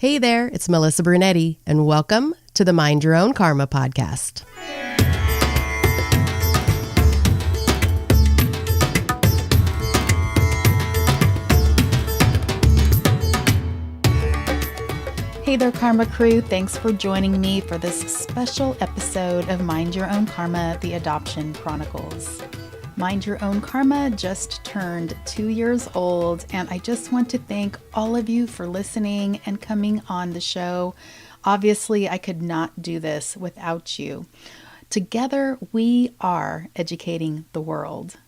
Hey there, it's Melissa Brunetti, and welcome to the Mind Your Own Karma podcast. Hey there, Karma crew. Thanks for joining me for this special episode of Mind Your Own Karma, the Adoption Chronicles. Mind Your Own Karma just turned 2 years old, and I just want to thank all of you for listening and coming on the show. Obviously, I could not do this without you. Together, we are educating the world.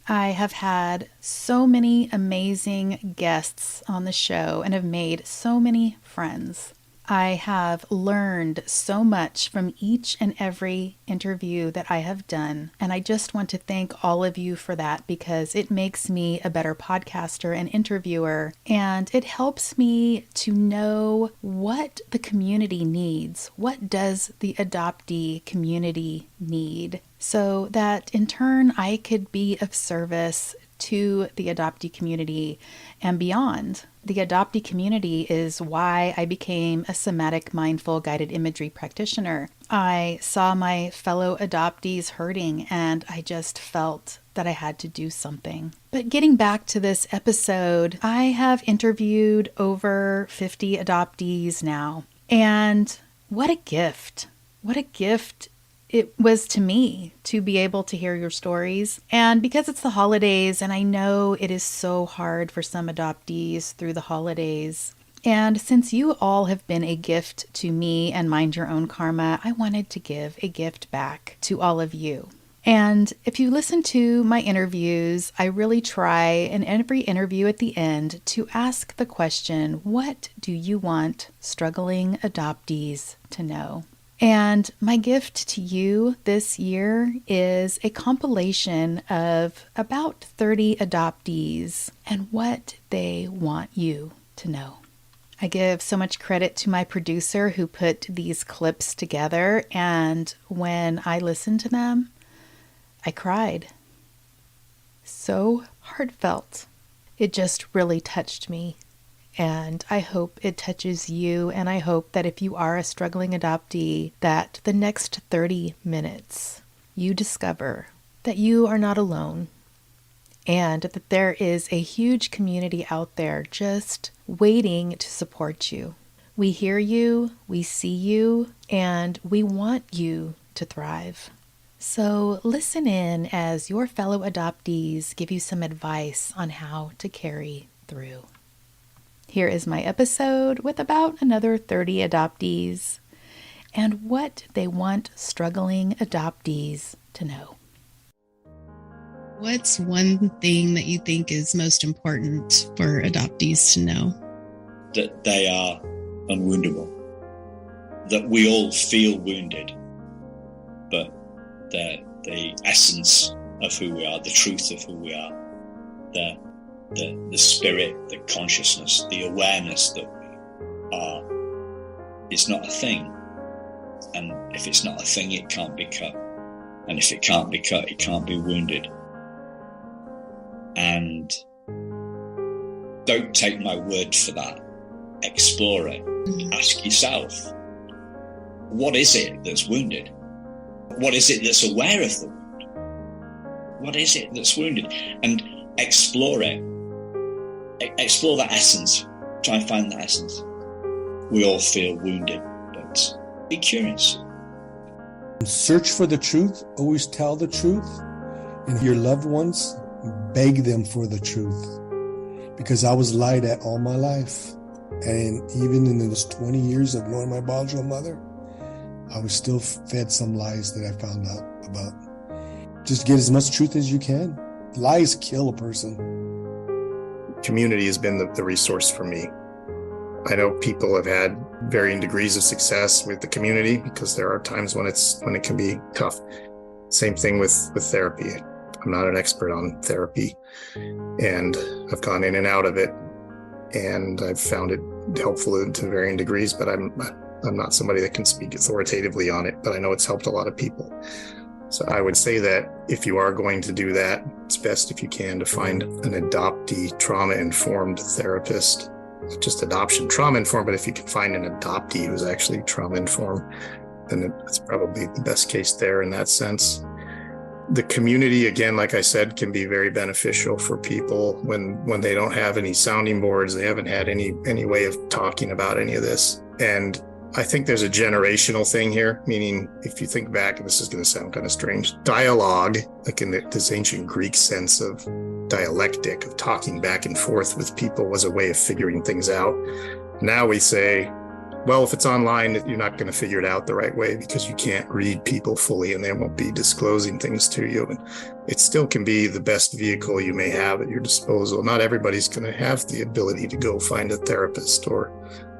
I have had so many amazing guests on the show and have made so many friends. I have learned so much from each and every interview that I have done, and I just want to thank all of you for that because it makes me a better podcaster and interviewer, and it helps me to know what the community needs. What does the adoptee community need? So that in turn I could be of service to the adoptee community and beyond. The adoptee community is why I became a somatic mindful guided imagery practitioner. I saw my fellow adoptees hurting and I just felt that I had to do something. But getting back to this episode, I have interviewed over 50 adoptees now. And what a gift. What a gift it was to me to be able to hear your stories. And because it's the holidays, and I know it is so hard for some adoptees through the holidays, and since you all have been a gift to me and Mind Your Own Karma, I wanted to give a gift back to all of you. And if you listen to my interviews, I really try in every interview at the end to ask the question, what do you want struggling adoptees to know? And my gift to you this year is a compilation of about 30 adoptees and what they want you to know. I give so much credit to my producer who put these clips together, and when I listened to them, I cried. So heartfelt. It just really touched me. And I hope it touches you, and I hope that if you are a struggling adoptee, that the next 30 minutes you discover that you are not alone and that there is a huge community out there just waiting to support you. We hear you, we see you, and we want you to thrive. So listen in as your fellow adoptees give you some advice on how to carry through. Here is my episode with about another 30 adoptees and what they want struggling adoptees to know. What's one thing that you think is most important for adoptees to know? That they are unwoundable. That we all feel wounded, but the essence of who we are, the truth of who we are, the spirit, the consciousness, the awareness that we are is not a thing. And if it's not a thing, it can't be cut. And if it can't be cut, it can't be wounded. And don't take my word for that. Explore it. Ask yourself, what is it that's wounded? What is it that's aware of the wound? What is it that's wounded? And explore it. Explore that essence. Try and find that essence. We all feel wounded, but be curious. Search for the truth. Always tell the truth. And your loved ones, beg them for the truth. Because I was lied at all my life. And even in those 20 years of knowing my biological mother, I was still fed some lies that I found out about. Just get as much truth as you can. Lies kill a person. Community has been the resource for me. I know people have had varying degrees of success with the community because there are times when it can be tough. Same thing with therapy. I'm not an expert on therapy, and I've gone in and out of it, and I've found it helpful to varying degrees, but I'm not somebody that can speak authoritatively on it, but I know it's helped a lot of people. So I would say that if you are going to do that, it's best if you can to find an adoptee trauma-informed therapist just adoption trauma-informed, but if you can find an adoptee who's actually trauma-informed, then it's probably the best case there in that sense. The community, again, like I said, can be very beneficial for people when they don't have any sounding boards, they haven't had any way of talking about any of this. And I think there's a generational thing here, meaning if you think back, and this is going to sound kind of strange, dialogue, like in this ancient Greek sense of dialectic, of talking back and forth with people, was a way of figuring things out. Now we say, well, if it's online, you're not going to figure it out the right way because you can't read people fully and they won't be disclosing things to you. And it still can be the best vehicle you may have at your disposal. Not everybody's going to have the ability to go find a therapist or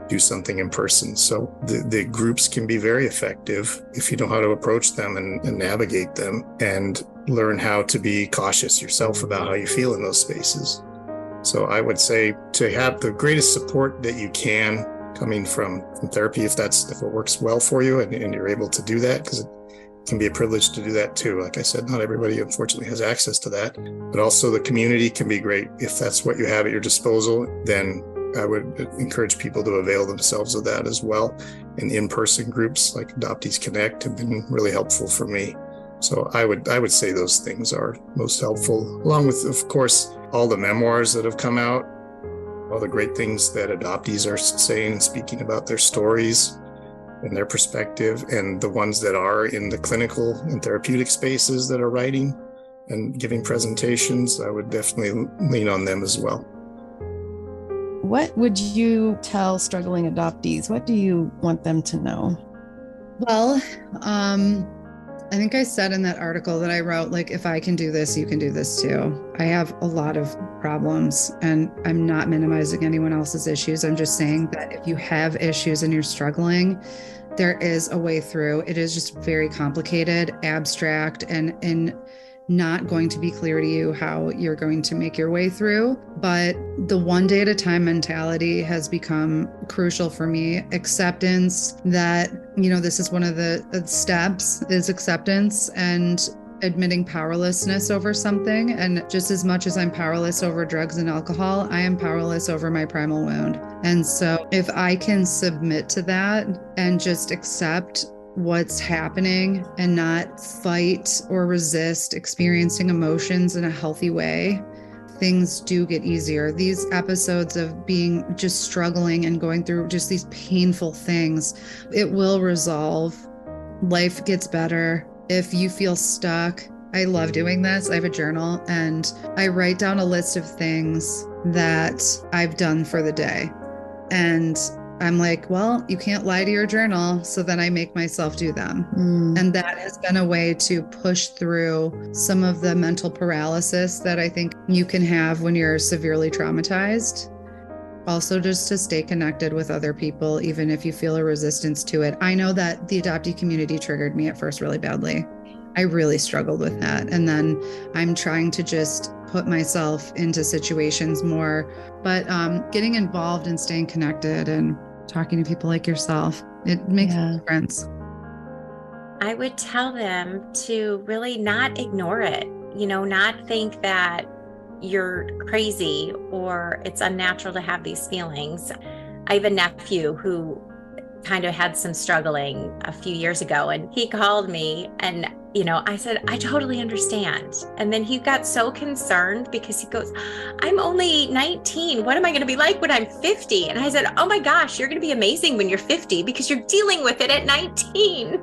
do something in person. So the groups can be very effective if you know how to approach them and navigate them and learn how to be cautious yourself about how you feel in those spaces. So I would say to have the greatest support that you can coming from therapy, if it works well for you and you're able to do that, because it can be a privilege to do that too. Like I said, not everybody unfortunately has access to that, but also the community can be great. If that's what you have at your disposal, then I would encourage people to avail themselves of that as well. And in-person groups like Adoptees Connect have been really helpful for me. So I would say those things are most helpful, along with, of course, all the memoirs that have come out, all the great things that adoptees are saying, speaking about their stories and their perspective, and the ones that are in the clinical and therapeutic spaces that are writing and giving presentations. I would definitely lean on them as well. What would you tell struggling adoptees? What do you want them to know? Well, I think I said in that article that I wrote, like, if I can do this, you can do this too. I have a lot of problems and I'm not minimizing anyone else's issues. I'm just saying that if you have issues and you're struggling, there is a way through. It is just very complicated, abstract, and not going to be clear to you how you're going to make your way through. But the one day at a time mentality has become crucial for me. Acceptance that, this is one of the steps, is acceptance and admitting powerlessness over something. And just as much as I'm powerless over drugs and alcohol, I am powerless over my primal wound. And so if I can submit to that and just accept what's happening and not fight or resist experiencing emotions in a healthy way, things do get easier. These episodes of being just struggling and going through just these painful things, it will resolve. Life gets better. If you feel stuck, I love doing this. I have a journal and I write down a list of things that I've done for the day. And I'm like, well, you can't lie to your journal. So then I make myself do them. And that has been a way to push through some of the mental paralysis that I think you can have when you're severely traumatized. Also, just to stay connected with other people, even if you feel a resistance to it. I know that the adoptee community triggered me at first really badly. I really struggled with that. And then I'm trying to just put myself into situations more, but getting involved and staying connected and talking to people like yourself, it makes a difference. I would tell them to really not ignore it, not think that you're crazy or it's unnatural to have these feelings. I have a nephew who kind of had some struggling a few years ago, and he called me and I said, I totally understand. And then he got so concerned because he goes, I'm only 19. What am I going to be like when I'm 50? And I said, oh my gosh, you're going to be amazing when you're 50 because you're dealing with it at 19.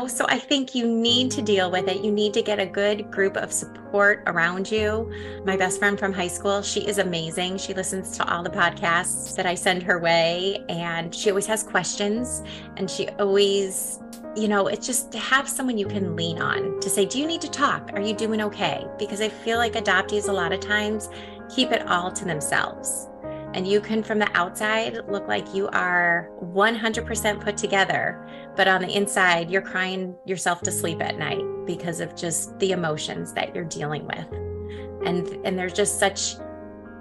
So I think you need to deal with it. You need to get a good group of support around you. My best friend from high school, she is amazing. She listens to all the podcasts that I send her way, and she always has questions, and she always, it's just to have someone you can lean on to say, do you need to talk? Are you doing okay? Because I feel like adoptees a lot of times keep it all to themselves. And you can, from the outside, look like you are 100% put together, but on the inside, you're crying yourself to sleep at night because of just the emotions that you're dealing with. And they're just such,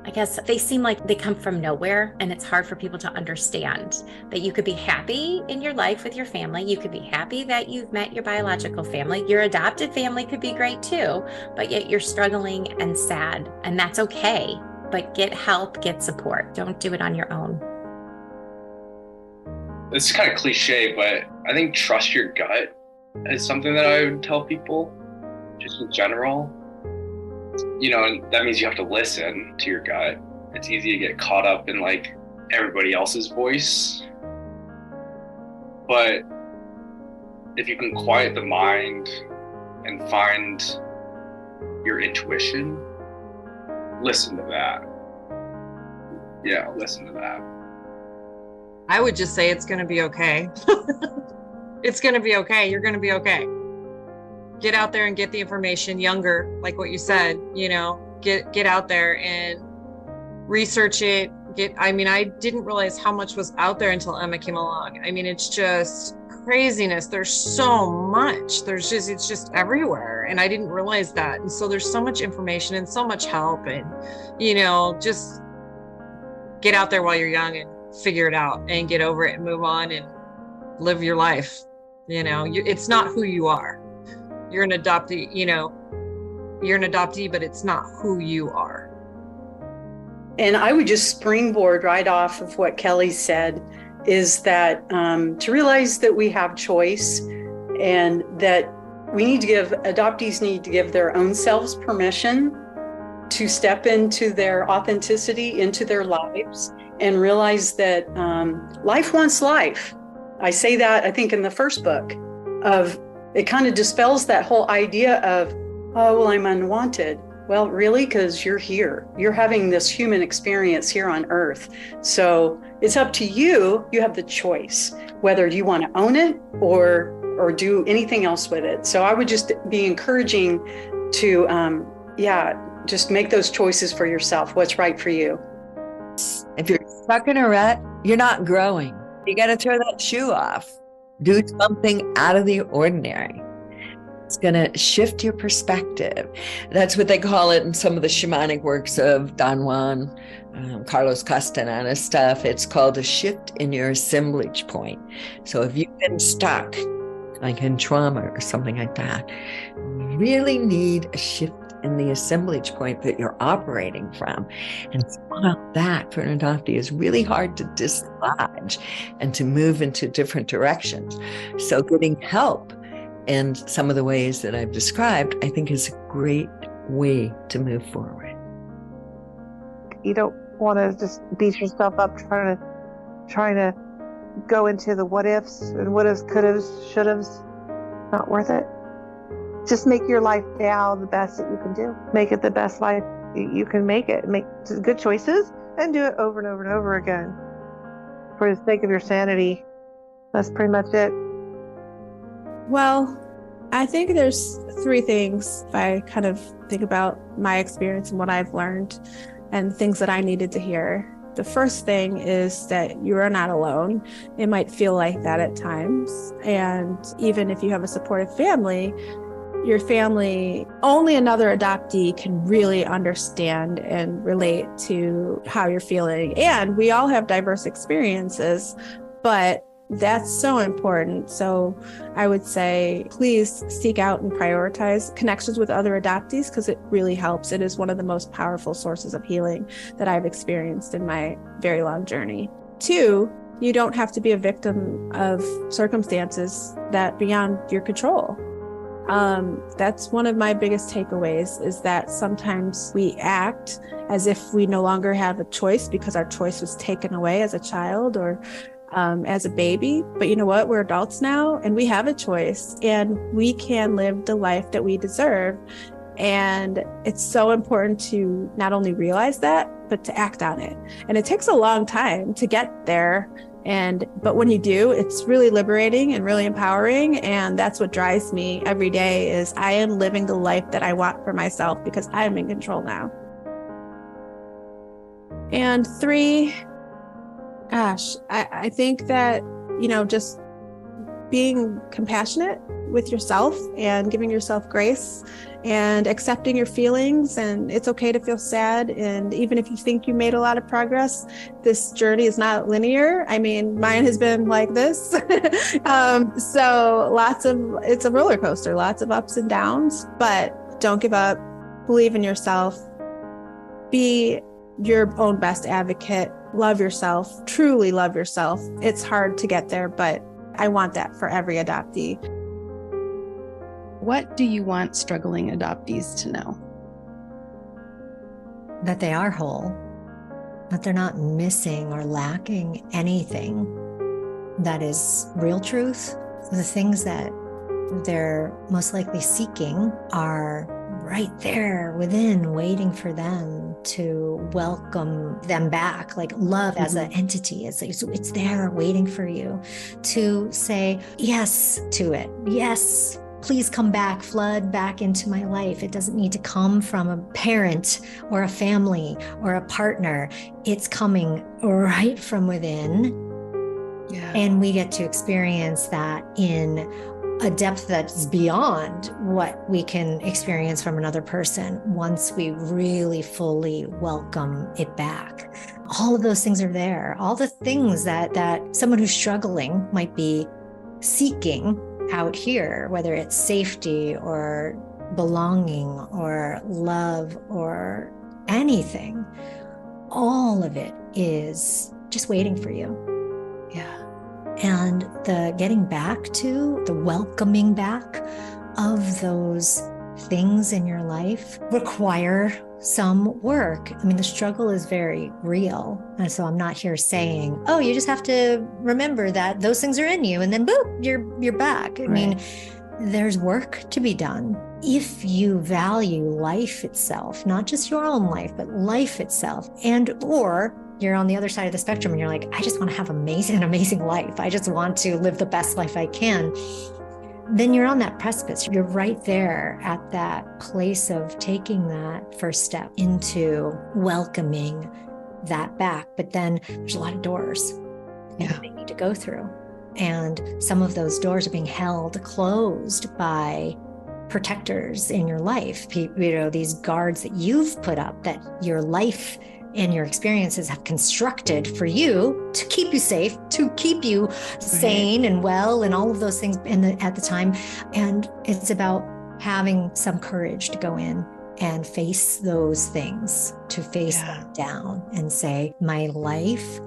I guess, they seem like they come from nowhere, and it's hard for people to understand that you could be happy in your life with your family. You could be happy that you've met your biological family. Your adopted family could be great too, but yet you're struggling and sad, and that's okay. but get help, get support. Don't do it on your own. It's kind of cliche, but I think trust your gut is something that I would tell people, just in general. And that means you have to listen to your gut. It's easy to get caught up in like everybody else's voice. But if you can quiet the mind and find your intuition, listen to that. Yeah, listen to that. I would just say it's going to be okay. It's going to be okay. You're going to be okay. Get out there and get the information younger, like what you said, get out there and research it. I didn't realize how much was out there until Emma came along. It's just craziness. There's so much. It's just everywhere. And I didn't realize that. And so there's so much information and so much help, and, just get out there while you're young and figure it out and get over it and move on and live your life. It's not who you are. You're an adoptee, but it's not who you are. And I would just springboard right off of what Kelly said, is that to realize that we have choice, and that adoptees need to give their own selves permission to step into their authenticity, into their lives, and realize that life wants life. I say that, I think, in the first book, it kind of dispels that whole idea of, oh, well, I'm unwanted. Well, really, because you're here. You're having this human experience here on Earth. So it's up to you. You have the choice, whether you want to own it or do anything else with it. So I would just be encouraging to, just make those choices for yourself. What's right for you. If you're stuck in a rut, you're not growing. You got to throw that shoe off. Do something out of the ordinary. It's going to shift your perspective. That's what they call it in some of the shamanic works of Don Juan, Carlos Castaneda stuff. It's called a shift in your assemblage point. So if you've been stuck, like in trauma or something like that, you really need a shift in the assemblage point that you're operating from. And that for an adoptee is really hard to dislodge and to move into different directions. So getting help in some of the ways that I've described, I think, is a great way to move forward. You don't want to just beat yourself up trying to go into the what ifs and what ifs, could haves, should haves. Not worth it. Just make your life now the best that you can do. Make it the best life you can make it. Make good choices and do it over and over and over again for the sake of your sanity. That's pretty much it. Well, I think there's three things if I kind of think about my experience and what I've learned and things that I needed to hear. The first thing is that you are not alone. It might feel like that at times. And even if you have a supportive family, your family, only another adoptee can really understand and relate to how you're feeling. And we all have diverse experiences, but that's so important. So I would say, please seek out and prioritize connections with other adoptees, because it really helps. It is one of the most powerful sources of healing that I've experienced in my very long journey. 2, you don't have to be a victim of circumstances that beyond your control. That's one of my biggest takeaways, is that sometimes we act as if we no longer have a choice because our choice was taken away as a child or as a baby. But you know what? We're adults now and we have a choice, and we can live the life that we deserve. And it's so important to not only realize that, but to act on it. And it takes a long time to get there. But when you do, it's really liberating and really empowering. And that's what drives me every day, is I am living the life that I want for myself because I am in control now. And 3, I think that, just being compassionate with yourself and giving yourself grace and accepting your feelings. And it's okay to feel sad. And even if you think you made a lot of progress, this journey is not linear. I mean, mine has been like this. So it's a roller coaster, lots of ups and downs, but don't give up. Believe in yourself. Be your own best advocate. Love yourself, truly love yourself. It's hard to get there, but I want that for every adoptee. What do you want struggling adoptees to know? That they are whole, that they're not missing or lacking anything that is real truth. The things that they're most likely seeking are right there within, waiting for them to welcome them back. Like love as an entity, it's there waiting for you to say yes to it. Yes, please come back, flood back into my life. It doesn't need to come from a parent or a family or a partner. It's coming right from within. Yeah. And we get to experience that in a depth that's beyond what we can experience from another person once we really fully welcome it back. All of those things are there. All the things that someone who's struggling might be seeking out here, whether it's safety or belonging or love or anything, all of it is just waiting for you. Yeah. And the getting back to, the welcoming back of those things in your life require some work. I mean, the struggle is very real. And so I'm not here saying, oh, you just have to remember that those things are in you and then boop, you're back. I mean, there's work to be done. If you value life itself, not just your own life, but life itself, or you're on the other side of the spectrum and you're like, I just want to have an amazing life. I just want to live the best life I can. Then you're on that precipice. You're right there at that place of taking that first step into welcoming that back. But then there's a lot of doors that they need to go through. And some of those doors are being held closed by protectors in your life, these guards that you've put up, that your life and your experiences have constructed for you to keep you safe, to keep you sane and well, and all of those things at the time. And it's about having some courage to go in and face those things, to face them down and say, my life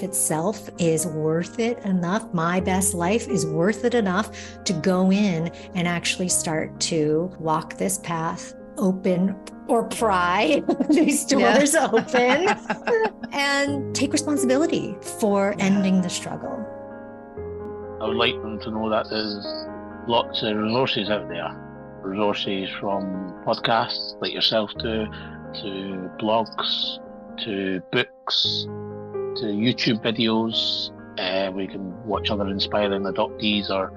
itself is worth it enough. My best life is worth it enough to go in and actually start to walk this path, open or pry these doors open and take responsibility for ending the struggle. I would like them to know that there's lots of resources out there. Resources from podcasts like yourself to blogs, to books, to YouTube videos. We can watch other inspiring adoptees or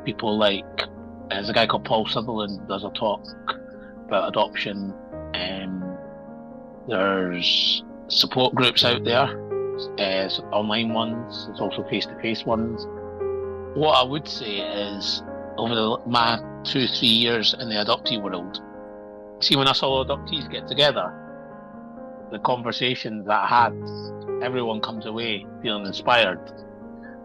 people like, there's a guy called Paul Sutherland does a talk about adoption. There's support groups out there, online ones, there's also face-to-face ones. What I would say is, over my 2-3 years in the adoptee world, see, when us all adoptees get together, the conversations that I had, everyone comes away feeling inspired.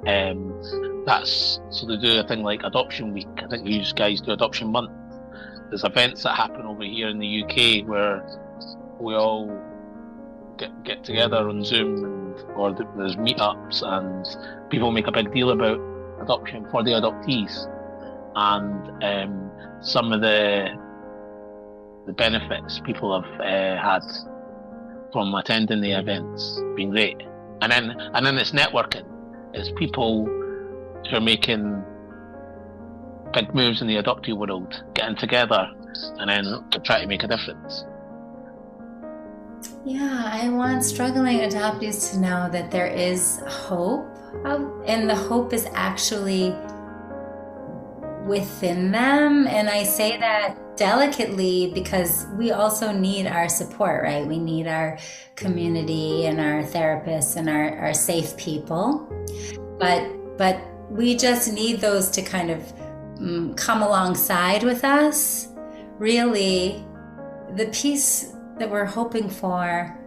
So they do a thing like Adoption Week. I think you guys do Adoption Month. There's events that happen over here in the UK where we all get together on Zoom, or there's meetups, and people make a big deal about adoption for the adoptees. And some of the benefits people have had from attending the events been great. And then it's networking. It's people who are making big moves in the adoptee world, getting together and then to try to make a difference. Yeah, I want struggling adoptees to know that there is hope, and the hope is actually within them. And I say that delicately because we also need our support, right? We need our community and our therapists and our safe people. But we just need those to kind of come alongside with us. Really, the peace that we're hoping for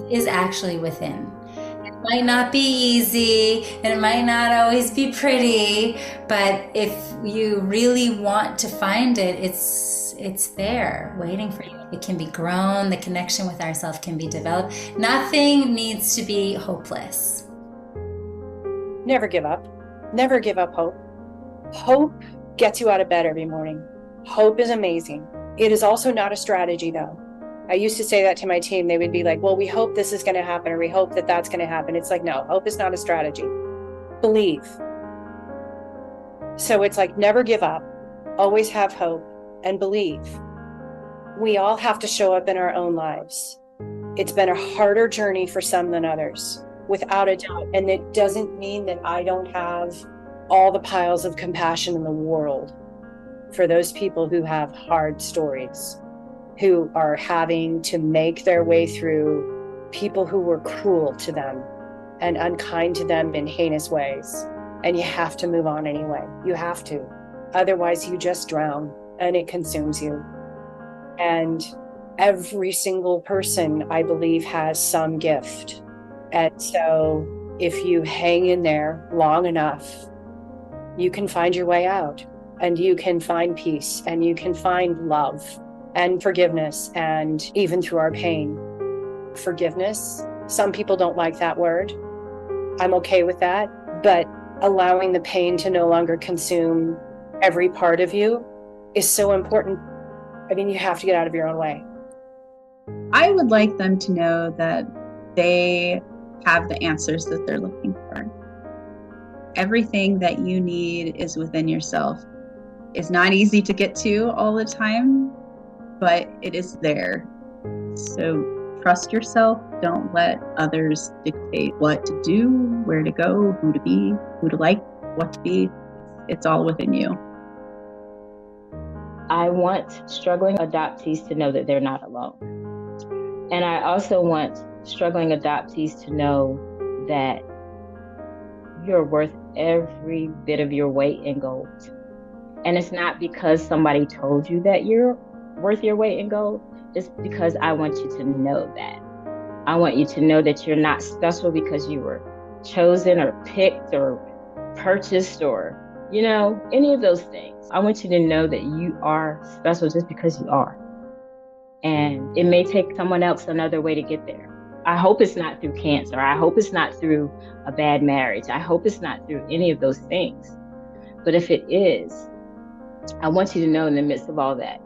is actually within. might not be easy and it might not always be pretty, but if you really want to find it, it's there waiting for you. It can be grown, the connection with ourselves can be developed. Nothing needs to be hopeless. Never give up. Never give up hope. Hope gets you out of bed every morning. Hope is amazing. It is also not a strategy, though. I used to say that to my team. They would be like, well, we hope this is going to happen, or we hope that that's going to happen. It's like, no, hope is not a strategy. Believe. So it's like, never give up, always have hope, and believe. We all have to show up in our own lives. It's been a harder journey for some than others, without a doubt. And it doesn't mean that I don't have all the piles of compassion in the world for those people who have hard stories, who are having to make their way through people who were cruel to them and unkind to them in heinous ways. And you have to move on anyway. You have to. Otherwise, you just drown and it consumes you. And every single person, I believe, has some gift. And so if you hang in there long enough, you can find your way out, and you can find peace, and you can find love and forgiveness. And even through our pain, forgiveness, some people don't like that word. I'm okay with that, but allowing the pain to no longer consume every part of you is so important. I mean, you have to get out of your own way. I would like them to know that they have the answers that they're looking for. Everything that you need is within yourself. It's not easy to get to all the time, but it is there. So trust yourself. Don't let others dictate what to do, where to go, who to be, who to like, what to be. It's all within you. I want struggling adoptees to know that they're not alone. And I also want struggling adoptees to know that you're worth every bit of your weight in gold. And it's not because somebody told you that you're worth your weight in gold. It's because I want you to know that. I want you to know that you're not special because you were chosen or picked or purchased or, any of those things. I want you to know that you are special just because you are. And it may take someone else another way to get there. I hope it's not through cancer. I hope it's not through a bad marriage. I hope it's not through any of those things. But if it is, I want you to know in the midst of all that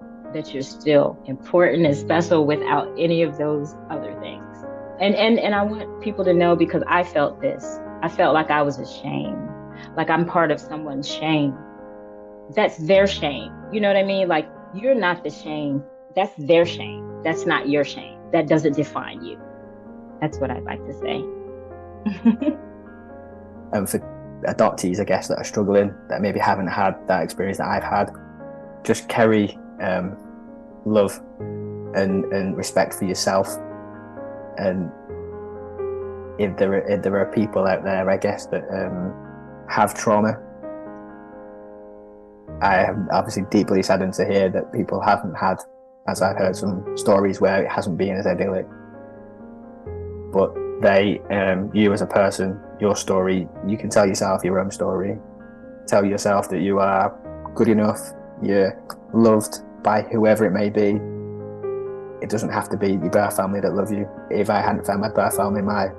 you're still important and special without any of those other things. And I want people to know, because I felt this. I felt like I was ashamed, like I'm part of someone's shame. That's their shame. You know what I mean? Like, you're not the shame. That's their shame. That's not your shame. That doesn't define you. That's what I'd like to say. For adoptees, I guess, that are struggling, that maybe haven't had that experience that I've had, just carry love and respect for yourself. And if there are people out there, I guess, that have trauma, I am obviously deeply saddened to hear that people haven't had, as I've heard some stories where it hasn't been as idyllic. But you as a person, your story, you can tell yourself your own story. Tell yourself that you are good enough, you're loved by whoever it may be. It doesn't have to be your birth family that love you. If I hadn't found my birth family, my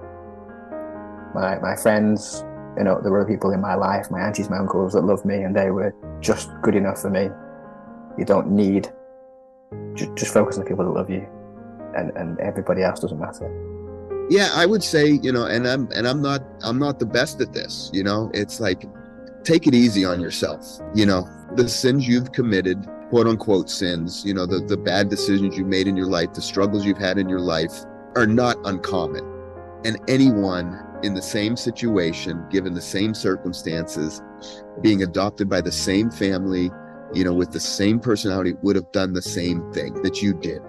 friends, there were people in my life, my aunties, my uncles that loved me, and they were just good enough for me. You don't need, just focus on the people that love you, and everybody else doesn't matter. Yeah, I would say, and I'm not the best at this, it's like, take it easy on yourself. The sins you've committed, quote unquote sins, the bad decisions you've made in your life, the struggles you've had in your life are not uncommon. And anyone in the same situation, given the same circumstances, being adopted by the same family, with the same personality, would have done the same thing that you did.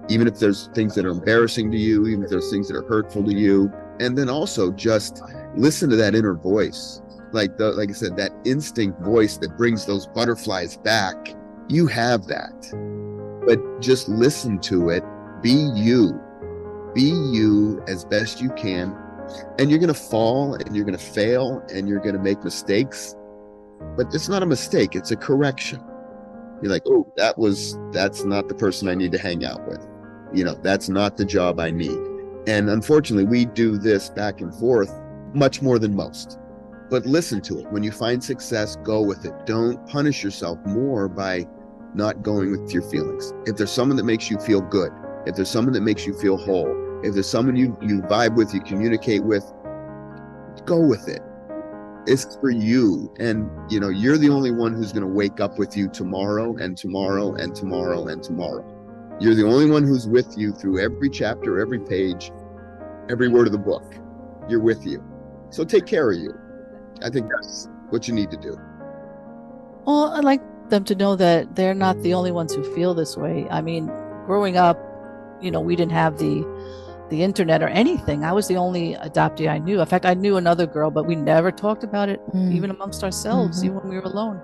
Even if there's things that are embarrassing to you, even if there's things that are hurtful to you. And then also just listen to that inner voice. Like I said, that instinct voice that brings those butterflies back. You have that. But just listen to it. Be you. Be you as best you can. And you're going to fall and you're going to fail and you're going to make mistakes, but it's not a mistake. It's a correction. You're like, oh, that's not the person I need to hang out with. That's not the job I need. And unfortunately, we do this back and forth much more than most. But listen to it. When you find success, go with it. Don't punish yourself more by not going with your feelings. If there's someone that makes you feel good, if there's someone that makes you feel whole, if there's someone you vibe with, you communicate with, go with it. It's for you. And, you're the only one who's going to wake up with you tomorrow and tomorrow and tomorrow and tomorrow. You're the only one who's with you through every chapter, every page, every word of the book. You're with you. So take care of you. I think that's what you need to do. Well, I'd like them to know that they're not the only ones who feel this way. I mean, growing up, we didn't have the internet or anything. I was the only adoptee I knew. In fact, I knew another girl, but we never talked about it, even amongst ourselves, even when we were alone.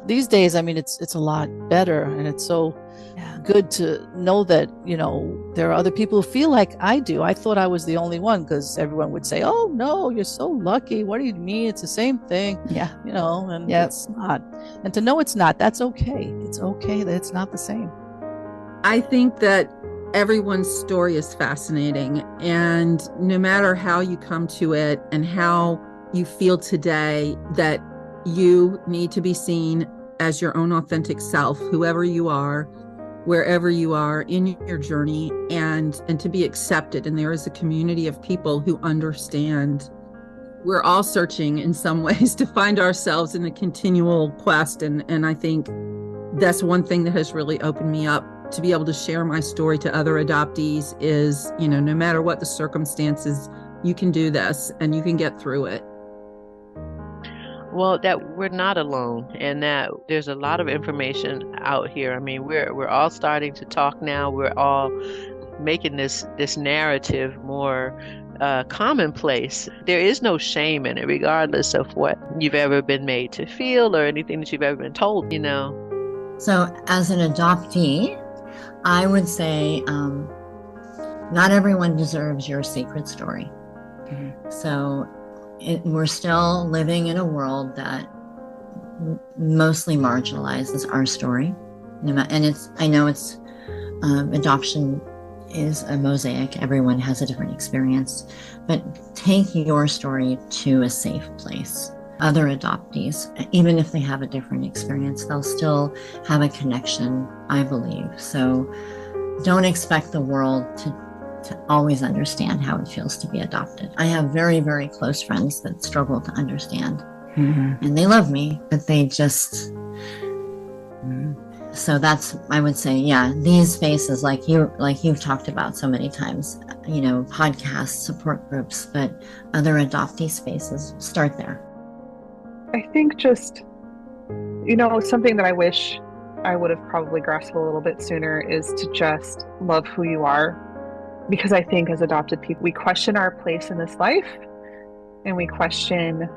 These days, I mean, it's a lot better, and it's so good to know that, there are other people who feel like I do. I thought I was the only one because everyone would say, oh, no, you're so lucky. What do you mean? It's the same thing. Yeah. And it's not. And to know it's not, that's okay. It's okay that it's not the same. I think that everyone's story is fascinating, and no matter how you come to it and how you feel today, that you need to be seen as your own authentic self, whoever you are, wherever you are in your journey, and to be accepted. And there is a community of people who understand. We're all searching in some ways to find ourselves in the continual quest, and I think that's one thing that has really opened me up to be able to share my story to other adoptees is, no matter what the circumstances, you can do this and you can get through it. Well, that we're not alone, and that there's a lot of information out here. I mean, we're all starting to talk now. We're all making this narrative more commonplace. There is no shame in it, regardless of what you've ever been made to feel or anything that you've ever been told, So as an adoptee, I would say not everyone deserves your secret story. So we're still living in a world that mostly marginalizes our story. And I know adoption is a mosaic. Everyone has a different experience, but take your story to a safe place. Other adoptees, even if they have a different experience, they'll still have a connection, I believe. So don't expect the world to always understand how it feels to be adopted. I have very, very close friends that struggle to understand. And they love me, but they just... So that's, I would say, these spaces like you've talked about so many times, podcasts, support groups, but other adoptee spaces, start there. I think just, something that I wish I would have probably grasped a little bit sooner is to just love who you are. Because I think as adopted people, we question our place in this life, and we question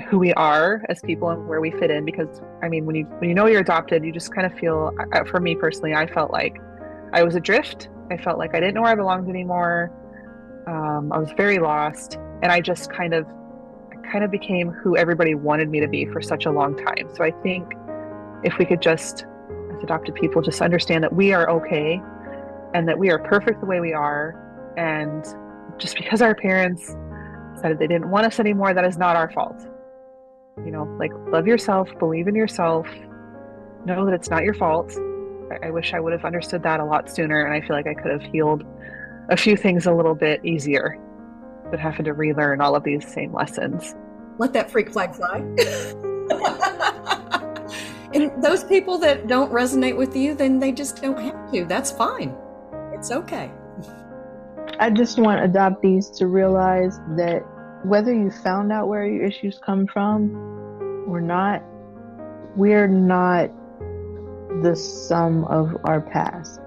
who we are as people and where we fit in. Because, I mean, when you know you're adopted, you just kind of feel, for me personally, I felt like I was adrift. I felt like I didn't know where I belonged anymore. I was very lost, and I just kind of became who everybody wanted me to be for such a long time. So I think if we could just, as adopted people, just understand that we are okay and that we are perfect the way we are. And just because our parents decided they didn't want us anymore, that is not our fault. Love yourself, believe in yourself, know that it's not your fault. I wish I would have understood that a lot sooner, and I feel like I could have healed a few things a little bit easier than having to relearn all of these same lessons. Let that freak flag fly. And those people that don't resonate with you, then they just don't have to. That's fine. It's okay. I just want adoptees to realize that whether you found out where your issues come from or not, we're not the sum of our past.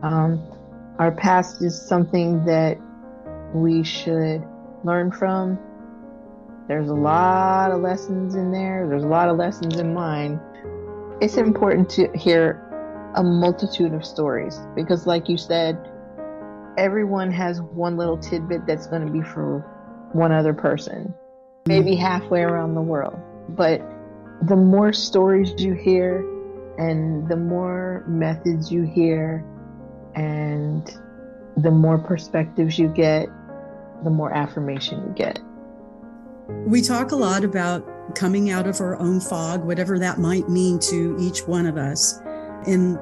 Our past is something that we should learn from. There's a lot of lessons in there. There's a lot of lessons in mine. It's important to hear a multitude of stories because, like you said, everyone has one little tidbit that's going to be for one other person, maybe halfway around the world. But the more stories you hear and the more methods you hear and the more perspectives you get, the more affirmation you get. We talk a lot about coming out of our own fog, whatever that might mean to each one of us. And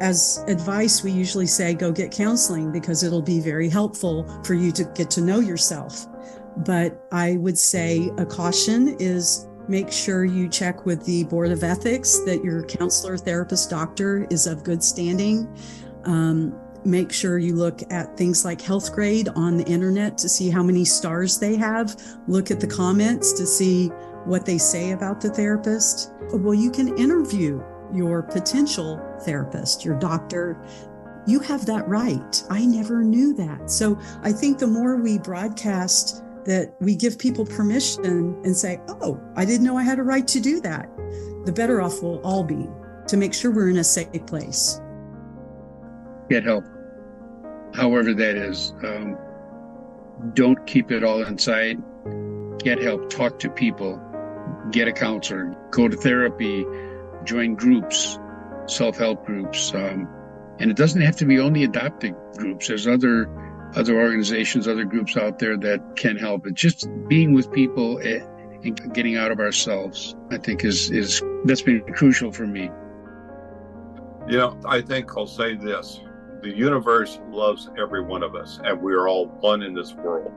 as advice, we usually say, go get counseling because it'll be very helpful for you to get to know yourself. But I would say a caution is make sure you check with the Board of Ethics that your counselor, therapist, doctor is of good standing. Make sure you look at things like Health Grade on the internet to see how many stars they have. Look at the comments to see what they say about the therapist. Well, you can interview your potential therapist, your doctor. You have that right. I never knew that. So I think the more we broadcast that we give people permission and say, oh, I didn't know I had a right to do that, the better off we'll all be to make sure we're in a safe place. Get help, however that is. Don't keep it all inside. Get help, talk to people, get a counselor, go to therapy, join groups, self-help groups. And it doesn't have to be only adopted groups. There's other organizations, other groups out there that can help. It's just being with people and getting out of ourselves, I think is that's been crucial for me. You know, I think I'll say this. The universe loves every one of us, and we are all one in this world.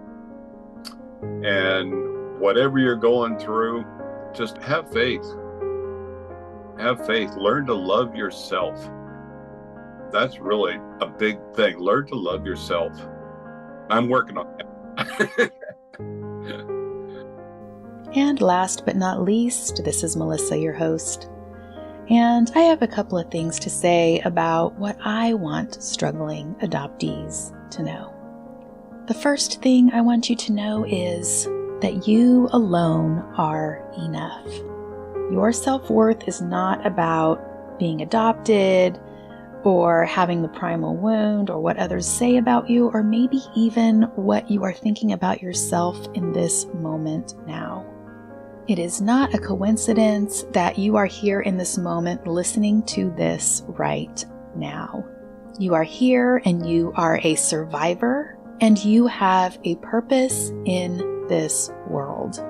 And whatever you're going through, just have faith. Have faith. Learn to love yourself. That's really a big thing. Learn to love yourself. I'm working on that. And last but not least, this is Melissa, your host. And I have a couple of things to say about what I want struggling adoptees to know. The first thing I want you to know is that you alone are enough. Your self-worth is not about being adopted or having the primal wound or what others say about you, or maybe even what you are thinking about yourself in this moment now. It is not a coincidence that you are here in this moment listening to this right now. You are here and you are a survivor and you have a purpose in this world.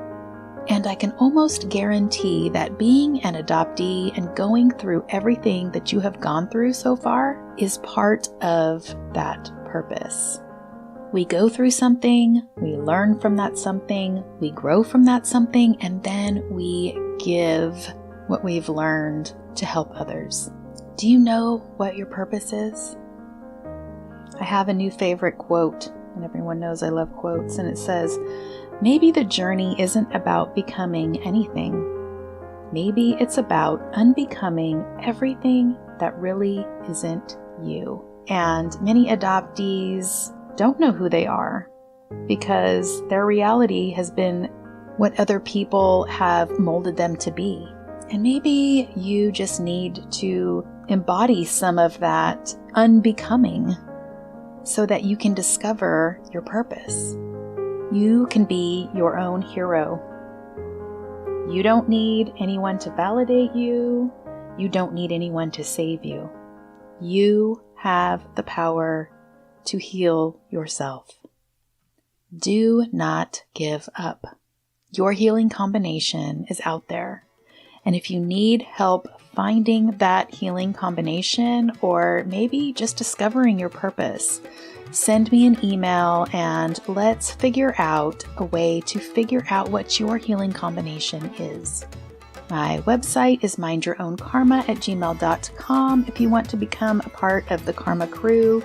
And I can almost guarantee that being an adoptee and going through everything that you have gone through so far is part of that purpose. We go through something, we learn from that something, we grow from that something, and then we give what we've learned to help others. Do you know what your purpose is? I have a new favorite quote, and everyone knows I love quotes, and it says, maybe the journey isn't about becoming anything. Maybe it's about unbecoming everything that really isn't you. And many adoptees don't know who they are because their reality has been what other people have molded them to be. And maybe you just need to embody some of that unbecoming so that you can discover your purpose. You can be your own hero. You don't need anyone to validate you. You don't need anyone to save you. You have the power to heal yourself. Do not give up. Your healing combination is out there. And if you need help finding that healing combination, or maybe just discovering your purpose, send me an email and let's figure out a way to figure out what your healing combination is. My website is mindyourownkarma@gmail.com if you want to become a part of the Karma crew,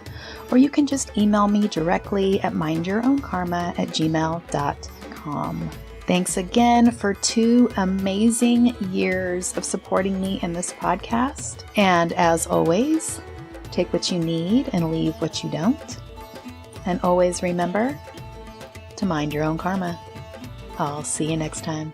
or you can just email me directly at mindyourownkarma@gmail.com. Thanks again for 2 amazing years of supporting me in this podcast. And as always, take what you need and leave what you don't. And always remember to mind your own karma. I'll see you next time.